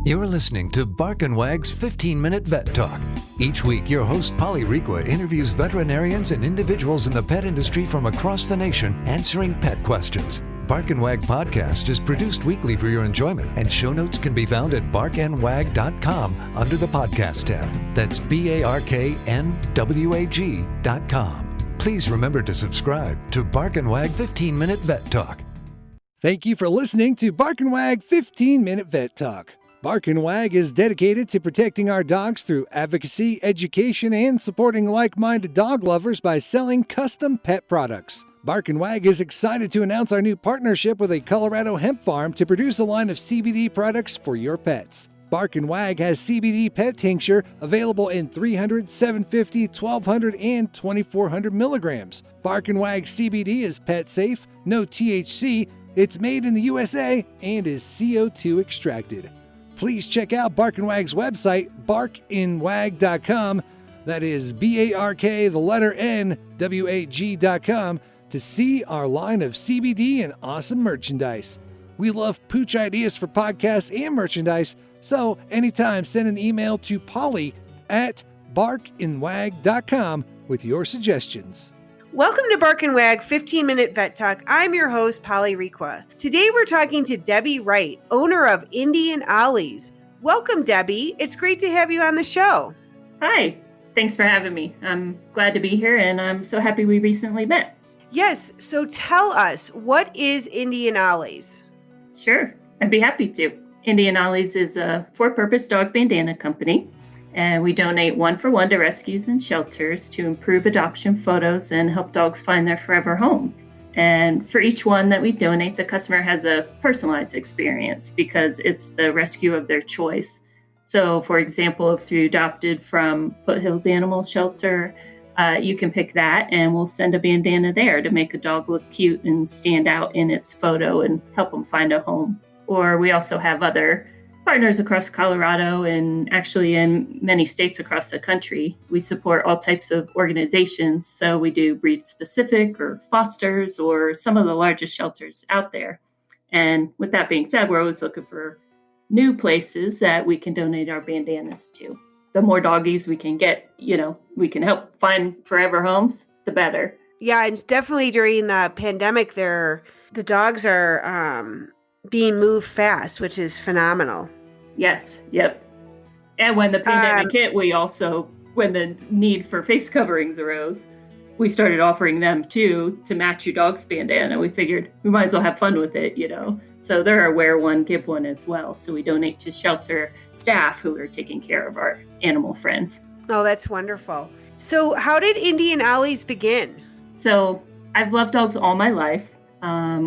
You're listening to Bark and Wag's 15-Minute Vet Talk. Each week, your host, Polly Requa, interviews veterinarians and individuals in the pet industry from across the nation answering pet questions. Bark and Wag podcast is produced weekly for your enjoyment, and show notes can be found at barkandwag.com under the podcast tab. That's BARKNWAG.com. Please remember to subscribe to Bark and Wag 15-Minute Vet Talk. Thank you for listening to Bark and Wag 15-Minute Vet Talk. Bark and Wag is dedicated to protecting our dogs through advocacy, education, and supporting like-minded dog lovers by selling custom pet products. Bark and Wag is excited to announce our new partnership with a Colorado hemp farm to produce a line of CBD products for your pets. Bark and Wag has CBD pet tincture available in 300, 750, 1200, and 2400 milligrams. Bark and Wag CBD is pet safe, no THC, it's made in the USA, and is CO2 extracted. Please check out Bark and Wag's website, barkandwag.com. That is BARK, to see our line of CBD and awesome merchandise. We love pooch ideas for podcasts and merchandise, so anytime send an email to Polly at barkandwag.com with your suggestions. Welcome to Bark and Wag 15-Minute Vet Talk. I'm your host, Polly Requa. Today we're talking to Debbie Wright, owner of Indy and Olly's. Welcome, Debbie. It's great to have you on the show. Hi. Thanks for having me. I'm glad to be here, and I'm so happy we recently met. Yes. So tell us, what is Indy and Olly's? Sure. I'd be happy to. Indy and Olly's is a for-purpose dog bandana company, and we donate 1-for-1 to rescues and shelters to improve adoption photos and help dogs find their forever homes. And for each one that we donate, the customer has a personalized experience because it's the rescue of their choice. So, for example, if you adopted from Foothills Animal Shelter, you can pick that and we'll send a bandana there to make a dog look cute and stand out in its photo and help them find a home. Or we also have other partners across Colorado and actually in many states across the country. We support all types of organizations. So we do breed specific or fosters or some of the largest shelters out there. And with that being said, we're always looking for new places that we can donate our bandanas to. The more doggies we can get, we can help find forever homes, the better. Yeah, and it's definitely during the pandemic the dogs are being moved fast, which is phenomenal. Yes. Yep. And when the pandemic hit, when the need for face coverings arose, we started offering them too to match your dog's bandana. We figured we might as well have fun with it, So they're a wear one, give one as well. So we donate to shelter staff who are taking care of our animal friends. Oh, that's wonderful. So how did Indy and Olly's begin? So I've loved dogs all my life.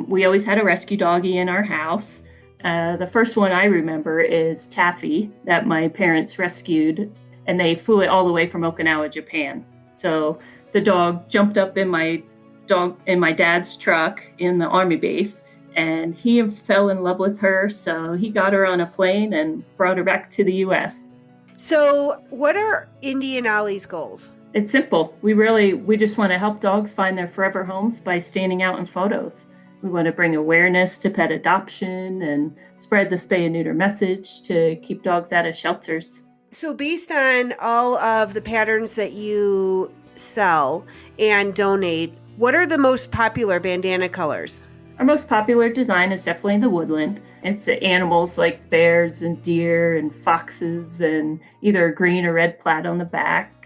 We always had a rescue doggie in our house. The first one I remember is Taffy that my parents rescued, and they flew it all the way from Okinawa, Japan. So the dog jumped up in my dad's truck in the Army base, and he fell in love with her. So he got her on a plane and brought her back to the U.S. So what are Indy and Olly's goals? It's simple. We just want to help dogs find their forever homes by standing out in photos. We want to bring awareness to pet adoption and spread the spay and neuter message to keep dogs out of shelters. So based on all of the patterns that you sell and donate, what are the most popular bandana colors? Our most popular design is definitely the woodland. It's animals like bears and deer and foxes and either a green or red plaid on the back.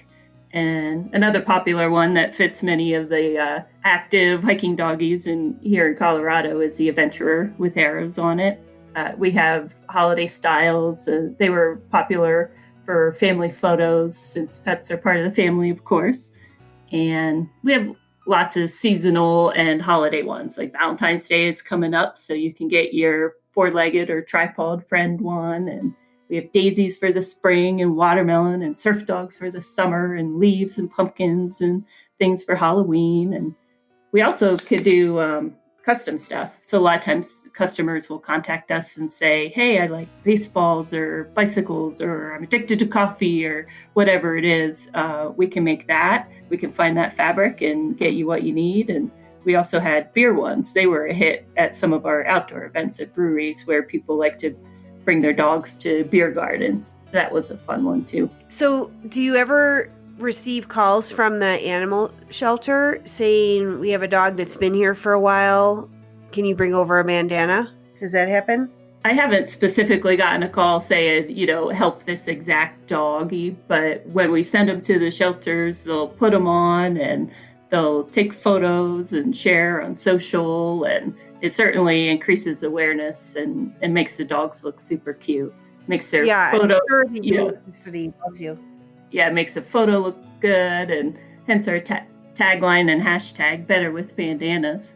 And another popular one that fits many of the active hiking doggies here in Colorado is the Adventurer with arrows on it. We have holiday styles. They were popular for family photos since pets are part of the family, of course. And we have lots of seasonal and holiday ones, like Valentine's Day is coming up, so you can get your four-legged or tripod friend one. And we have daisies for the spring and watermelon and surf dogs for the summer and leaves and pumpkins and things for Halloween. And we also could do custom stuff. So a lot of times customers will contact us and say, hey, I like baseballs or bicycles, or I'm addicted to coffee, or whatever it is. We can make that. We can find that fabric and get you what you need. And we also had beer ones. They were a hit at some of our outdoor events at breweries where people like to bring their dogs to beer gardens. So that was a fun one too. So do you ever receive calls from the animal shelter saying, we have a dog that's been here for a while, can you bring over a bandana? Does that happen? I haven't specifically gotten a call saying, help this exact doggy, but when we send them to the shelters, they'll put them on and they'll take photos and share on social, and it certainly increases awareness and makes the dogs look super cute. Makes their photo, I'm sure the publicity loves you. Yeah, it makes the photo look good, and hence our tagline and hashtag better with bandanas.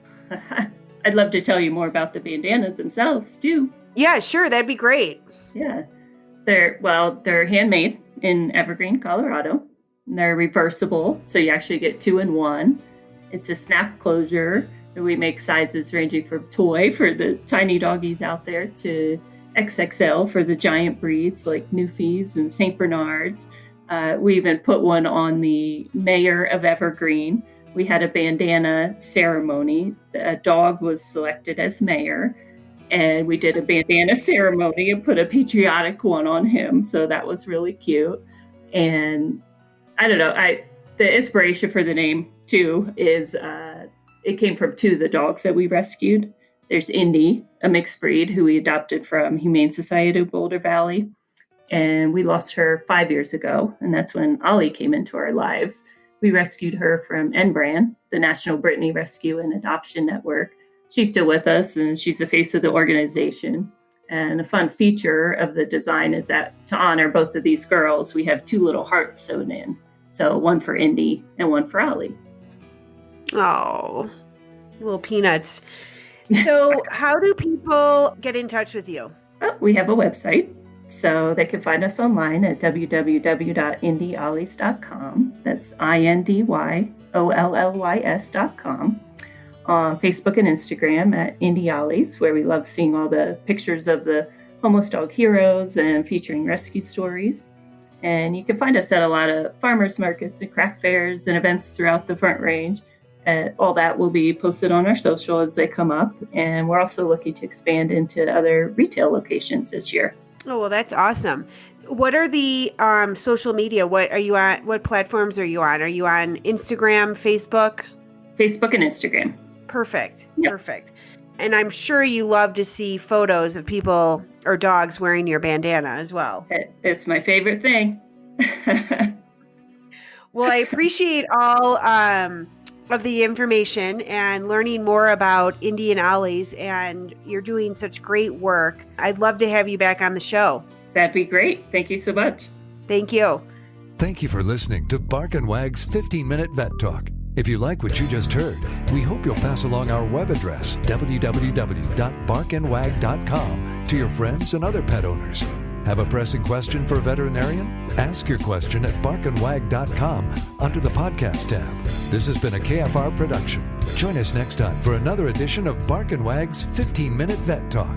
I'd love to tell you more about the bandanas themselves too. Yeah, sure. That'd be great. Yeah. They're handmade in Evergreen, Colorado. They're reversible, so you actually get 2 in 1. It's a snap closure. We make sizes ranging from toy for the tiny doggies out there to XXL for the giant breeds like Newfies and St. Bernards. We even put one on the mayor of Evergreen. We had a bandana ceremony. A dog was selected as mayor, and we did a bandana ceremony and put a patriotic one on him. So that was really cute. And I don't know, the inspiration for the name too is it came from 2 of the dogs that we rescued. There's Indy, a mixed breed who we adopted from Humane Society of Boulder Valley. And we lost her 5 years ago. And that's when Olly came into our lives. We rescued her from NBRAN, the National Brittany Rescue and Adoption Network. She's still with us, and she's the face of the organization. And a fun feature of the design is that to honor both of these girls, we have 2 little hearts sewn in. So one for Indy and one for Olly. Oh, little peanuts. So how do people get in touch with you? Oh, we have a website. So they can find us online at www.indyollys.com. That's INDYOLLYS.com. On Facebook and Instagram at Indy Ollies, where we love seeing all the pictures of the homeless dog heroes and featuring rescue stories. And you can find us at a lot of farmers markets and craft fairs and events throughout the Front Range. All that will be posted on our social as they come up. And we're also looking to expand into other retail locations this year. Oh, well, that's awesome. What are the social media? What are you on? What platforms are you on? Are you on Instagram, Facebook? Facebook and Instagram. Perfect. Yep. Perfect. And I'm sure you love to see photos of people or dogs wearing your bandana as well. It's my favorite thing. Well, I appreciate all of the information and learning more about Indy and Ollies, and you're doing such great work. I'd love to have you back on the show. That'd be great. Thank you so much. Thank you. Thank you for listening to Bark and Wag's 15-Minute Vet Talk. If you like what you just heard, we hope you'll pass along our web address, www.barkandwag.com, to your friends and other pet owners. Have a pressing question for a veterinarian? Ask your question at barkandwag.com under the podcast tab. This has been a KFR production. Join us next time for another edition of Bark and Wag's 15-Minute Vet Talk.